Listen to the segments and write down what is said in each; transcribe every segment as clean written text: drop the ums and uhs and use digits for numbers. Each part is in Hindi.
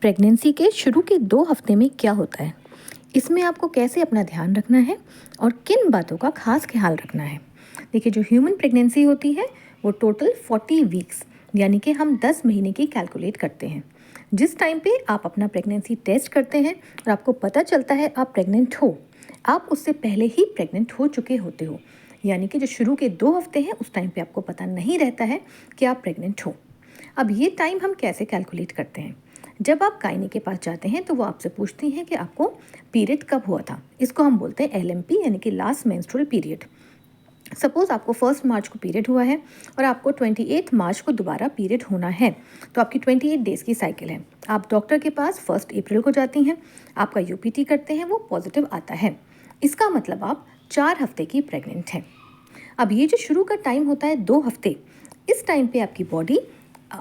प्रेगनेंसी के शुरू के 2 हफ्ते में क्या होता है, इसमें आपको कैसे अपना ध्यान रखना है और किन बातों का खास ख्याल रखना है। देखिए, जो ह्यूमन प्रेगनेंसी होती है वो टोटल 40 वीक्स यानी कि हम 10 महीने की कैलकुलेट करते हैं। जिस टाइम पे आप अपना प्रेगनेंसी टेस्ट करते हैं और आपको पता चलता है आप प्रेग्नेंट हो, आप उससे पहले ही प्रेग्नेंट हो चुके होते हो। यानी कि जो शुरू के 2 हफ्ते हैं उस टाइम पे आपको पता नहीं रहता है कि आप प्रेग्नेंट हो। अब ये टाइम हम कैसे कैलकुलेट करते हैं? जब आप गायनी के पास जाते हैं तो वो आपसे पूछती हैं कि आपको पीरियड कब हुआ था। इसको हम बोलते हैं LMP यानी कि लास्ट मेंस्ट्रुअल पीरियड। सपोज आपको 1 मार्च को पीरियड हुआ है और आपको 28 मार्च को दोबारा पीरियड होना है, तो आपकी 28 डेज़ की साइकिल है। आप डॉक्टर के पास 1 अप्रैल को जाती हैं, आपका UPT करते हैं, वो पॉजिटिव आता है। इसका मतलब आप 4 हफ्ते की प्रेग्नेंट हैं। अब ये जो शुरू का टाइम होता है 2 हफ्ते, इस टाइम पे आपकी बॉडी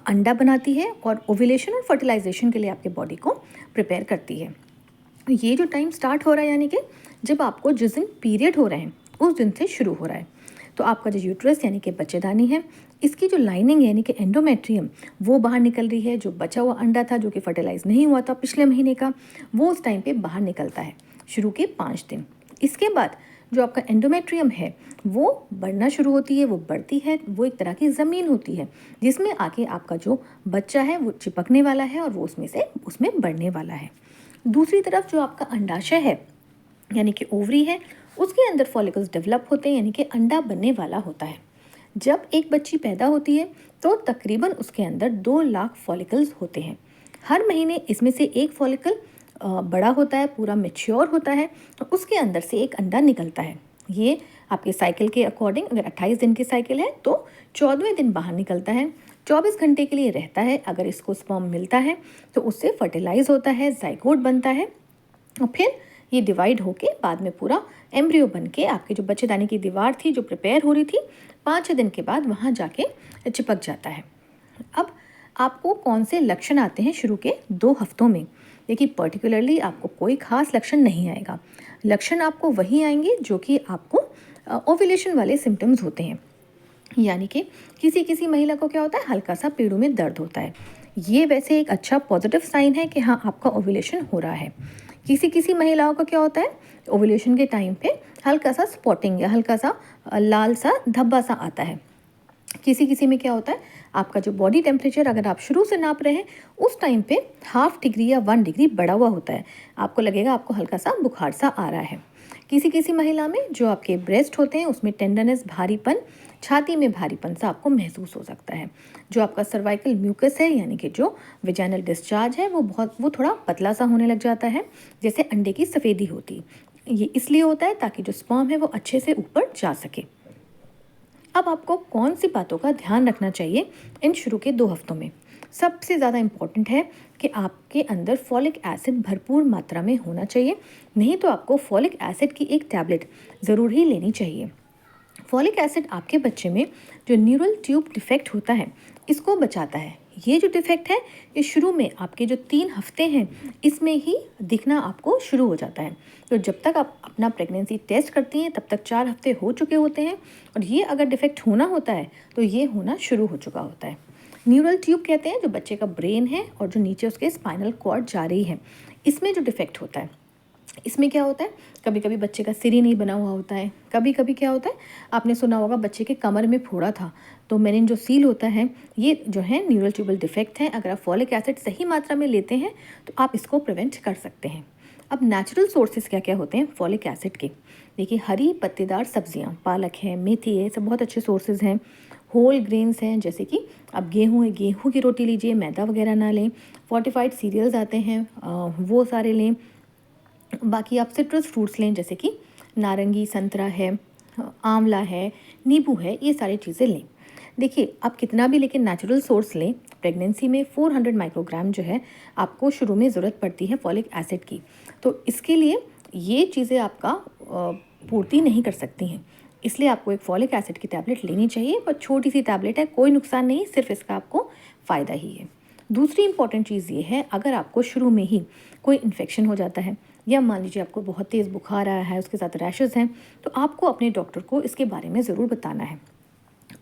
अंडा बनाती है और ओव्यूलेशन और फर्टिलाइजेशन के लिए आपके बॉडी को प्रिपेयर करती है। ये जो टाइम स्टार्ट हो रहा है यानी कि जब आपको जिस दिन पीरियड हो रहे हैं उस दिन से शुरू हो रहा है। तो आपका जो यूट्रस यानी कि बच्चेदानी है, इसकी जो लाइनिंग यानी कि एंडोमेट्रियम वो बाहर निकल रही है। जो बचा हुआ अंडा था जो कि फर्टिलाइज नहीं हुआ था पिछले महीने का, वो उस टाइम पे बाहर निकलता है शुरू के 5 दिन। इसके बाद जो आपका एंडोमेट्रियम है वो बढ़ना शुरू होती है, वो बढ़ती है, वो एक तरह की ज़मीन होती है जिसमें आके आपका जो बच्चा है वो चिपकने वाला है और वो उसमें बढ़ने वाला है। दूसरी तरफ जो आपका अंडाशय है यानी कि ओवरी है, उसके अंदर फॉलिकल्स डेवलप होते हैं यानी कि अंडा बनने वाला होता है। जब एक बच्ची पैदा होती है तो तकरीबन उसके अंदर 2 लाख फॉलिकल्स होते हैं। हर महीने इसमें से एक फॉलिकल बड़ा होता है, पूरा मैच्योर होता है, तो उसके अंदर से एक अंडा निकलता है। ये आपके साइकिल के अकॉर्डिंग, अगर 28 दिन की साइकिल है तो 14वें दिन बाहर निकलता है, 24 घंटे के लिए रहता है। अगर इसको स्पर्म मिलता है तो उससे फर्टिलाइज होता है, जाइगोट बनता है और फिर ये डिवाइड होके बाद में पूरा एम्ब्रियो बन के आपके जो बच्चेदानी की दीवार थी जो प्रिपेयर हो रही थी, 5 दिन के बाद वहाँ जाके चिपक जाता है। अब आपको कौन से लक्षण आते हैं शुरू के 2 हफ्तों में? देखिए, पर्टिकुलरली आपको कोई खास लक्षण नहीं आएगा। लक्षण आपको वही आएंगे जो कि आपको ओव्यूलेशन वाले सिम्टम्स होते हैं। यानी कि किसी किसी महिला को क्या होता है, हल्का सा पेड़ों में दर्द होता है। ये वैसे एक अच्छा पॉजिटिव साइन है कि हाँ, आपका ओव्यूलेशन हो रहा है। किसी किसी महिलाओं का क्या होता है, ओव्यूलेशन के टाइम पे हल्का सा स्पॉटिंग या हल्का सा लाल सा धब्बा सा आता है। किसी किसी में क्या होता है, आपका जो बॉडी टेम्परेचर अगर आप शुरू से नाप रहे हैं उस टाइम पे 0.5 डिग्री या 1 डिग्री बढ़ा हुआ होता है। आपको लगेगा आपको हल्का सा बुखार सा आ रहा है। किसी किसी महिला में जो आपके ब्रेस्ट होते हैं उसमें टेंडरनेस, भारीपन, छाती में भारीपन सा आपको महसूस हो सकता है। जो आपका सर्वाइकल म्यूकस है यानी कि जो विजाइनल डिस्चार्ज है वो थोड़ा पतला सा होने लग जाता है, जैसे अंडे की सफ़ेदी होती। ये इसलिए होता है ताकि जो स्पर्म है वो अच्छे से ऊपर जा सके। अब आपको कौन सी बातों का ध्यान रखना चाहिए इन शुरू के 2 हफ्तों में? सबसे ज़्यादा इम्पॉर्टेंट है कि आपके अंदर फॉलिक एसिड भरपूर मात्रा में होना चाहिए, नहीं तो आपको फॉलिक एसिड की एक टैबलेट ज़रूर ही लेनी चाहिए। फॉलिक एसिड आपके बच्चे में जो न्यूरल ट्यूब डिफेक्ट होता है इसको बचाता है। ये जो डिफेक्ट है ये शुरू में आपके जो 3 हफ्ते हैं इसमें ही दिखना आपको शुरू हो जाता है। तो जब तक आप अपना प्रेगनेंसी टेस्ट करती हैं तब तक 4 हफ्ते हो चुके होते हैं और ये अगर डिफेक्ट होना होता है तो ये होना शुरू हो चुका होता है। न्यूरल ट्यूब कहते हैं जो बच्चे का ब्रेन है और जो नीचे उसके स्पाइनल कॉर्ड जा रही है, इसमें जो डिफेक्ट होता है। इसमें क्या होता है, कभी कभी बच्चे का सिर ही नहीं बना हुआ होता है। कभी कभी क्या होता है, आपने सुना होगा बच्चे के कमर में फोड़ा था, तो मेनिन जो सील होता है ये जो है न्यूरल ट्यूबल डिफेक्ट है। अगर आप फॉलिक एसिड सही मात्रा में लेते हैं तो आप इसको प्रिवेंट कर सकते हैं। अब नेचुरल सोर्सेज क्या क्या होते हैं फॉलिक एसिड के? देखिए, हरी पत्तेदार सब्जियां, पालक है, मेथी है, सब बहुत अच्छे सोर्सेज हैं। होल ग्रेन्स हैं, जैसे कि अब गेहूँ है, गेहूँ की रोटी लीजिए, मैदा वगैरह ना लें। फोर्टिफाइड सीरियल्स आते हैं, वो सारे लें। बाकी आप सिट्रस फ्रूट्स लें, जैसे कि नारंगी, संतरा है, आंवला है, नींबू है, ये सारी चीज़ें लें। देखिए, आप कितना भी लेकिन नेचुरल सोर्स लें, प्रेगनेंसी में 400 माइक्रोग्राम जो है आपको शुरू में ज़रूरत पड़ती है फॉलिक एसिड की। तो इसके लिए ये चीज़ें आपका पूर्ति नहीं कर सकती हैं, इसलिए आपको एक फॉलिक एसिड की टैबलेट लेनी चाहिए। पर छोटी सी टैबलेट है, कोई नुकसान नहीं, सिर्फ इसका आपको फ़ायदा ही है। दूसरी इंपॉर्टेंट चीज़ ये है, अगर आपको शुरू में ही कोई इन्फेक्शन हो जाता है या मान लीजिए आपको बहुत तेज़ बुखार आया है, उसके साथ रैशेज़ हैं, तो आपको अपने डॉक्टर को इसके बारे में ज़रूर बताना है।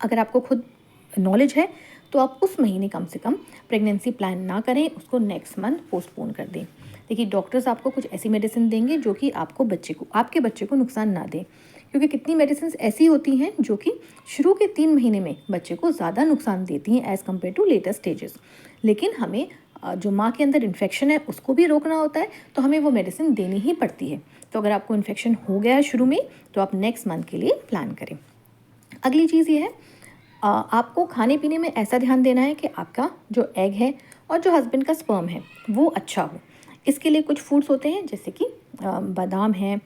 अगर आपको खुद नॉलेज है तो आप उस महीने कम से कम प्रेगनेंसी प्लान ना करें, उसको नेक्स्ट मंथ पोस्टपोन कर दें। देखिए डॉक्टर्स आपको कुछ ऐसी मेडिसिन देंगे जो कि आपके बच्चे को नुकसान ना दें, क्योंकि कितनी मेडिसिन ऐसी होती हैं जो कि शुरू के 3 महीने में बच्चे को ज़्यादा नुकसान देती हैं as compare to later stages. लेकिन हमें जो माँ के अंदर इन्फेक्शन है उसको भी रोकना होता है, तो हमें वो मेडिसिन देनी ही पड़ती है। तो अगर आपको इन्फेक्शन हो गया है शुरू में, तो आप नेक्स्ट मंथ के लिए प्लान करें। अगली चीज़ ये है, आपको खाने पीने में ऐसा ध्यान देना है कि आपका जो एग है और जो हस्बैंड का स्पर्म है वो अच्छा हो। इसके लिए कुछ फूड्स होते हैं जैसे कि बादाम है,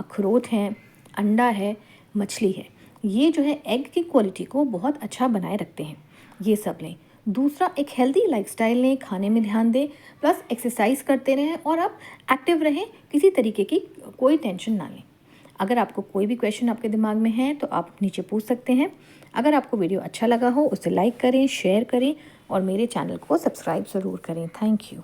अखरोट है, अंडा है, मछली है। ये जो है एग की क्वालिटी को बहुत अच्छा बनाए रखते हैं, ये सब लें। दूसरा, एक हेल्दी लाइफस्टाइल लें, खाने में ध्यान दें, प्लस एक्सरसाइज करते रहें और आप एक्टिव रहें, किसी तरीके की कोई टेंशन ना लें। अगर आपको कोई भी क्वेश्चन आपके दिमाग में है तो आप नीचे पूछ सकते हैं। अगर आपको वीडियो अच्छा लगा हो उसे लाइक करें, शेयर करें और मेरे चैनल को सब्सक्राइब ज़रूर करें। Thank you.